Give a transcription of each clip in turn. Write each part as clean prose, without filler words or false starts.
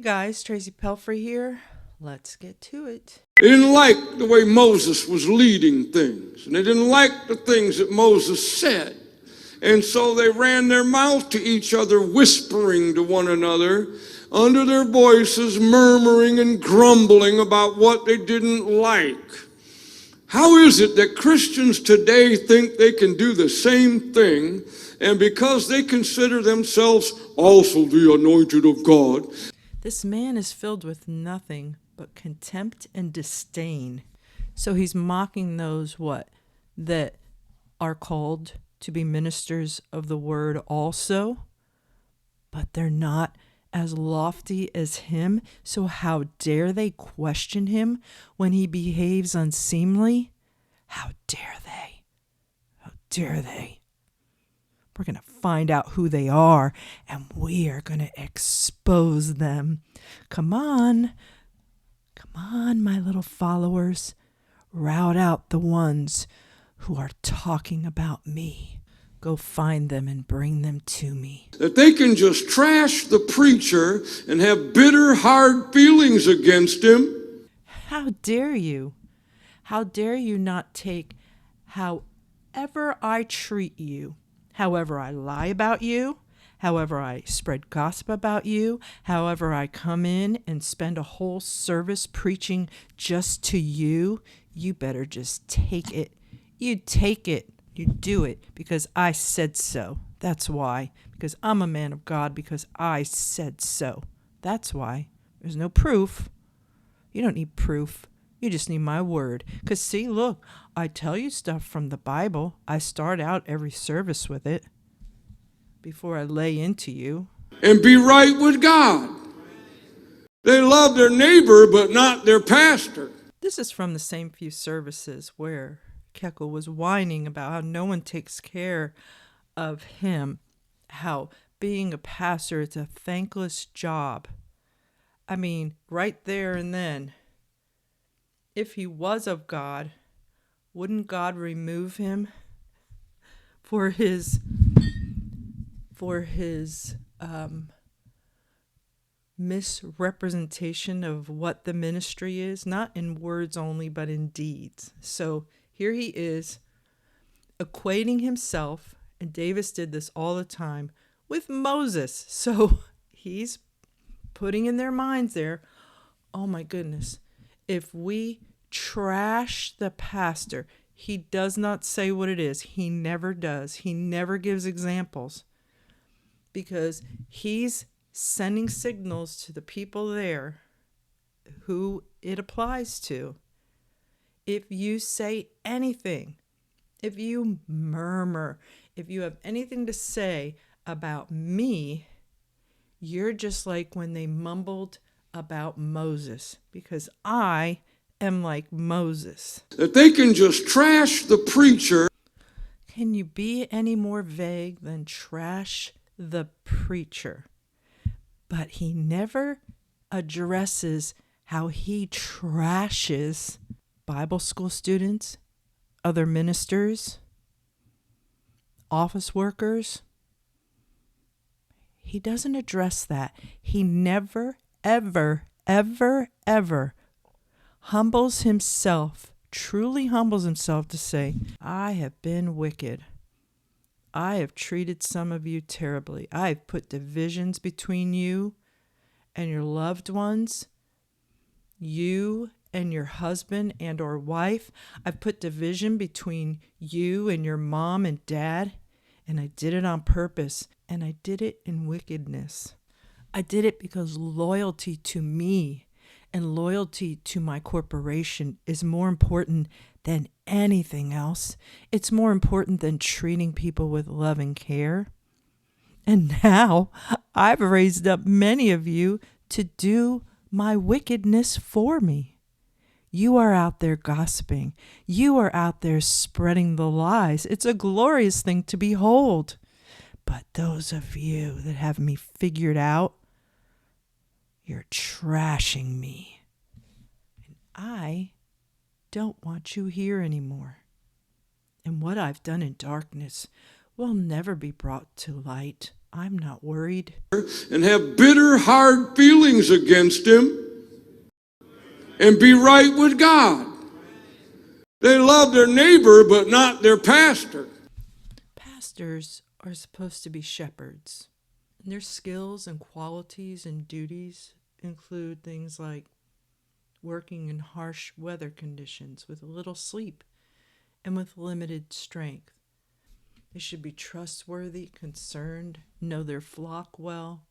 guys, Tracy Pelfrey here. Let's get to it. They didn't like the way Moses was leading things, and they didn't like the things that Moses said. And so they ran their mouth to each other, whispering to one another under their voices, murmuring and grumbling about what they didn't like. How is it that Christians today think they can do the same thing, and because they consider themselves also the anointed of God? This man is filled with nothing but contempt and disdain. So he's mocking those, that are called to be ministers of the word also, but they're not as lofty as him. So how dare they question him when he behaves unseemly? How dare they? How dare they? We're going to find out who they are, and we are going to expose them. Come on, my little followers. Rout out the ones who are talking about me. Go find them and bring them to me. That they can just trash the preacher and have bitter, hard feelings against him. How dare you? How dare you not take however I treat you, however I lie about you, however I spread gossip about you, however I come in and spend a whole service preaching just to you, you better just take it. You take it. You do it because I said so. That's why. Because I'm a man of God, because I said so. That's why. There's no proof. You don't need proof. You just need my word. Because see, look, I tell you stuff from the Bible. I start out every service with it before I lay into you. And be right with God. They love their neighbor, but not their pastor. This is from the same few services where Kekel was whining about how no one takes care of him, how being a pastor, it's a thankless job. I mean, right there and then, if he was of God, wouldn't God remove him for his misrepresentation of what the ministry is, not in words only, but in deeds? So here he is equating himself, and Davis did this all the time, with Moses. So he's putting in their minds there, oh my goodness, if we trash the pastor, he does not say what it is. He never does. He never gives examples because he's sending signals to the people there who it applies to. If you say anything, if you murmur, if you have anything to say about me, you're just like when they mumbled about Moses, because I am like Moses. That they can just trash the preacher. Can you be any more vague than trash the preacher? But he never addresses how he trashes Bible school students, other ministers, office workers. He doesn't address that. He never, ever, ever, ever humbles himself, truly humbles himself to say, I have been wicked. I have treated some of you terribly. I have put divisions between you and your loved ones, you and your husband and or wife. I've put division between you and your mom and dad, and I did it on purpose, and I did it in wickedness. I did it because loyalty to me and loyalty to my corporation is more important than anything else. It's more important than treating people with love and care. And now I've raised up many of you to do my wickedness for me. You are out there gossiping. You are out there spreading the lies. It's a glorious thing to behold. But those of you that have me figured out, you're trashing me. And I don't want you here anymore. And what I've done in darkness will never be brought to light. I'm not worried. And have bitter, hard feelings against him and be right with God. They love their neighbor, but not their pastor. Pastors are supposed to be shepherds. And their skills and qualities and duties include things like working in harsh weather conditions with little sleep and with limited strength. They should be trustworthy, concerned, know their flock well.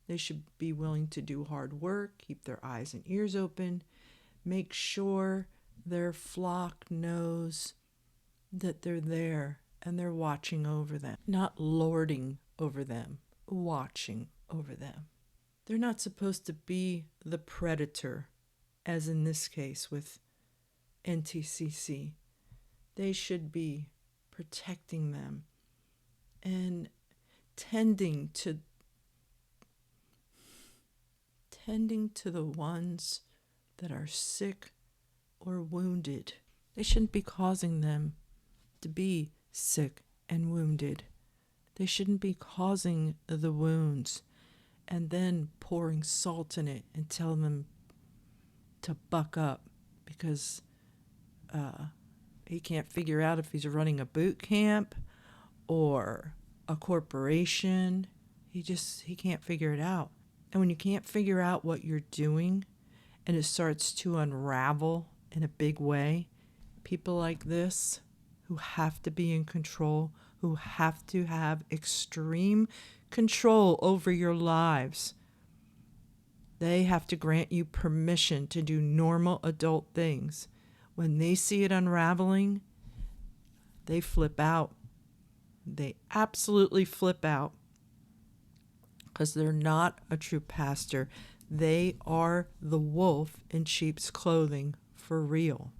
They should be willing to do hard work, keep their eyes and ears open, make sure their flock knows that they're there and they're watching over them, not lording over them, watching over them. They're not supposed to be the predator, as in this case with NTCC. They should be protecting them and tending to the ones that are sick or wounded. They shouldn't be causing them to be sick and wounded. They shouldn't be causing the wounds and then pouring salt in it and telling them to buck up because he can't figure out if he's running a boot camp or a corporation. He can't figure it out. And when you can't figure out what you're doing and it starts to unravel in a big way, people like this who have to be in control, who have to have extreme control over your lives, they have to grant you permission to do normal adult things. When they see it unraveling, they flip out. They absolutely flip out because they're not a true pastor. They are the wolf in sheep's clothing for real.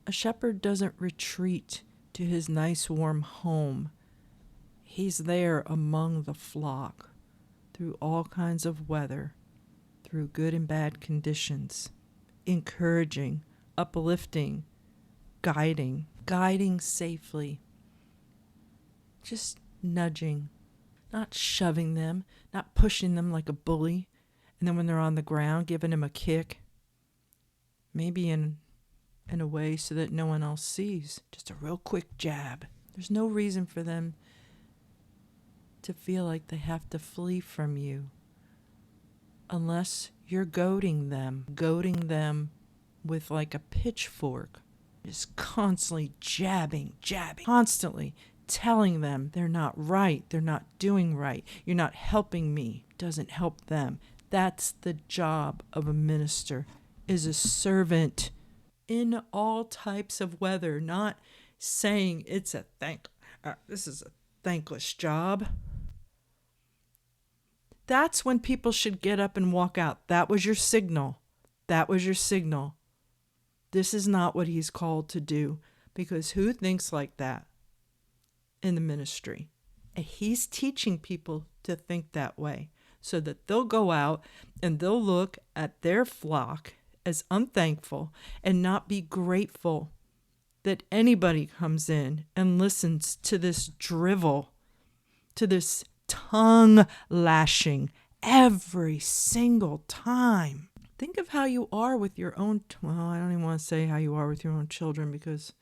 A shepherd doesn't retreat to his nice warm home. He's there among the flock through all kinds of weather, through good and bad conditions, encouraging, uplifting, guiding safely, just nudging, not shoving them, not pushing them like a bully, and then when they're on the ground, giving them a kick, maybe in a way so that no one else sees, just a real quick jab. There's no reason for them to feel like they have to flee from you unless you're goading them with like a pitchfork, just constantly jabbing, constantly telling them they're not right, they're not doing right, you're not helping me, doesn't help them. That's the job of a minister, is a servant in all types of weather, not saying it's this is a thankless job. That's when people should get up and walk out. That was your signal. That was your signal. This is not what he's called to do, because who thinks like that in the ministry? And he's teaching people to think that way so that they'll go out and they'll look at their flock as unthankful and not be grateful that anybody comes in and listens to this drivel, to this tongue lashing every single time. Think of how you are with your own, I don't even want to say how you are with your own children, because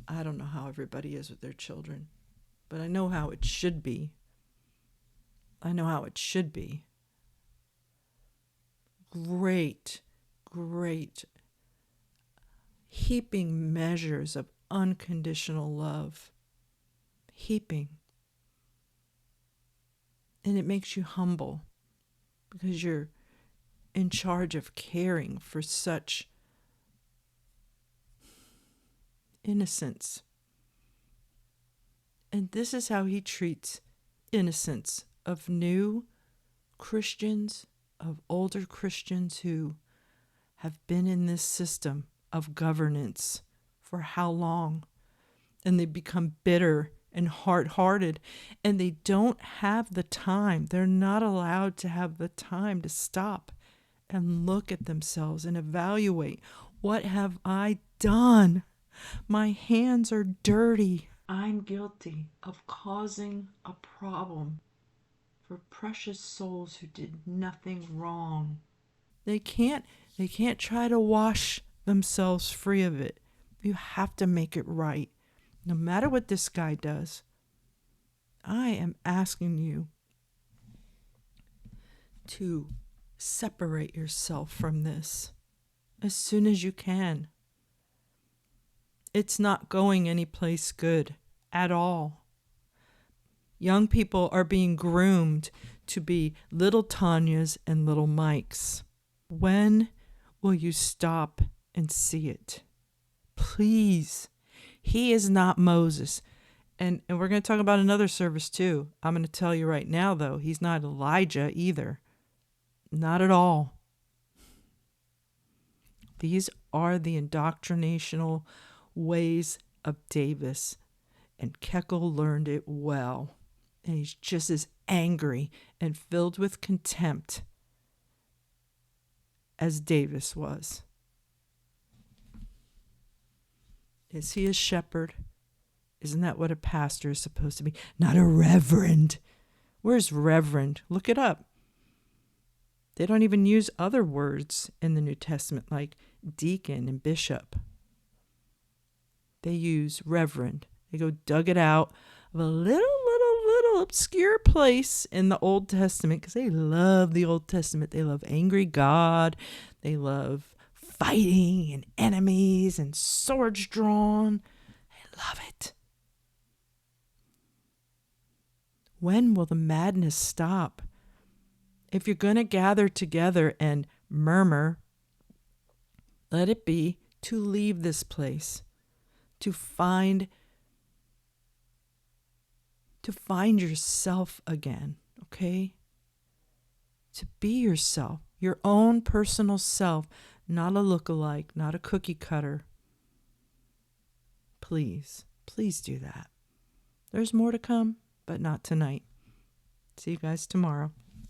I don't know how everybody is with their children, but I know how it should be. Great heaping measures of unconditional love. Heaping. And it makes you humble because you're in charge of caring for such innocence. And this is how he treats innocence of new Christians, of older Christians who have been in this system of governance for how long? And they become bitter and hard-hearted, and they don't have the time. They're not allowed to have the time to stop and look at themselves and evaluate, what have I done? My hands are dirty. I'm guilty of causing a problem for precious souls who did nothing wrong. They can't try to wash themselves free of it. You have to make it right. No matter what this guy does, I am asking you to separate yourself from this as soon as you can. It's not going anyplace good at all. Young people are being groomed to be little Tanyas and little Mikes. When will you stop and see it? Please. He is not Moses. And we're going to talk about another service too. I'm going to tell you right now, though, he's not Elijah either. Not at all. These are the indoctrinational ways of Davis. And Kekel learned it well. And he's just as angry and filled with contempt as Davis was. Is he a shepherd? Isn't that what a pastor is supposed to be? Not a reverend. Where's reverend? Look it up. They don't even use other words in the New Testament like deacon and bishop. They use reverend. They go dug it out of a little obscure place in the Old Testament because they love the Old Testament. They love angry God. They love fighting and enemies and swords drawn. They love it. When will the madness stop? If you're going to gather together and murmur, let it be to leave this place, to find yourself again, okay? To be yourself, your own personal self, not a lookalike, not a cookie cutter. Please do that. There's more to come, but not tonight. See you guys tomorrow.